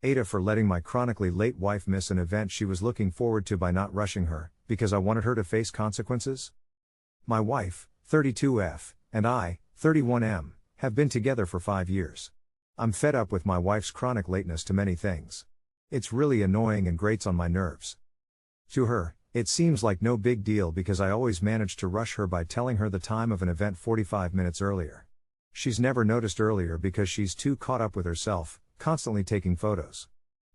AITAH for letting my chronically late wife miss an event she was looking forward to by not rushing her, because I wanted her to face consequences? My wife, 32F, and I, 31M, have been together for 5 years. I'm fed up with my wife's chronic lateness to many things. It's really annoying and grates on my nerves. To her, it seems like no big deal because I always manage to rush her by telling her the time of an event 45 minutes earlier. She's never noticed earlier because she's too caught up with herself, constantly taking photos.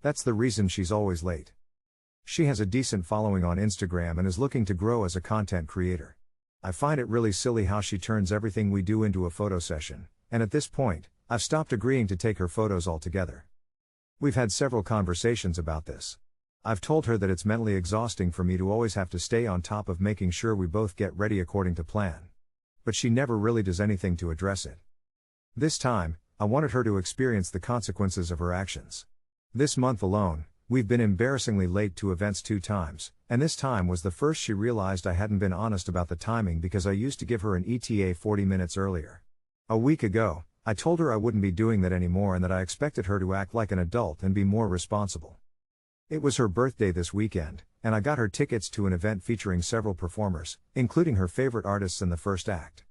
That's the reason she's always late. She has a decent following on Instagram and is looking to grow as a content creator. I find it really silly how she turns everything we do into a photo session, and at this point, I've stopped agreeing to take her photos altogether. We've had several conversations about this. I've told her that it's mentally exhausting for me to always have to stay on top of making sure we both get ready according to plan. But she never really does anything to address it. This time, I wanted her to experience the consequences of her actions. This month alone, we've been embarrassingly late to events 2 times, and this time was the first she realized I hadn't been honest about the timing because I used to give her an ETA 40 minutes earlier. A week ago, I told her I wouldn't be doing that anymore and that I expected her to act like an adult and be more responsible. It was her birthday this weekend, and I got her tickets to an event featuring several performers, including her favorite artists in the first act.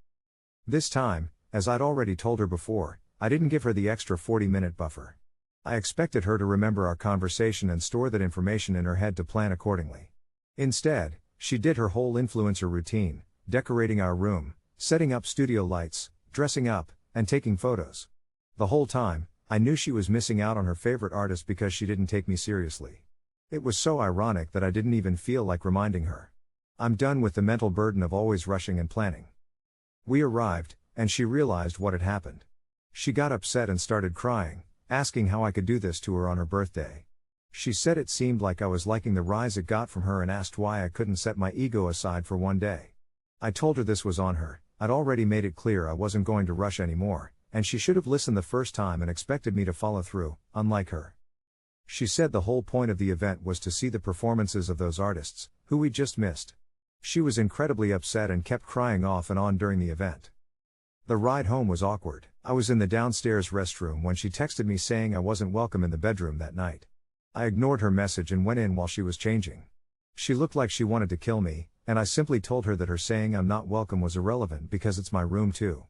This time, as I'd already told her before, I didn't give her the extra 40-minute buffer. I expected her to remember our conversation and store that information in her head to plan accordingly. Instead, she did her whole influencer routine, decorating our room, setting up studio lights, dressing up, and taking photos. The whole time, I knew she was missing out on her favorite artist because she didn't take me seriously. It was so ironic that I didn't even feel like reminding her. I'm done with the mental burden of always rushing and planning. We arrived, and she realized what had happened. She got upset and started crying, asking how I could do this to her on her birthday. She said it seemed like I was liking the rise it got from her and asked why I couldn't set my ego aside for one day. I told her this was on her. I'd already made it clear I wasn't going to rush anymore, and she should have listened the first time and expected me to follow through, unlike her. She said the whole point of the event was to see the performances of those artists, who we just missed. She was incredibly upset and kept crying off and on during the event. The ride home was awkward. I was in the downstairs restroom when she texted me saying I wasn't welcome in the bedroom that night. I ignored her message and went in while she was changing. She looked like she wanted to kill me, and I simply told her that her saying I'm not welcome was irrelevant because it's my room too.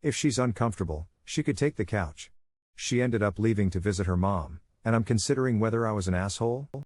If she's uncomfortable, she could take the couch. She ended up leaving to visit her mom, and I'm considering whether I was an asshole.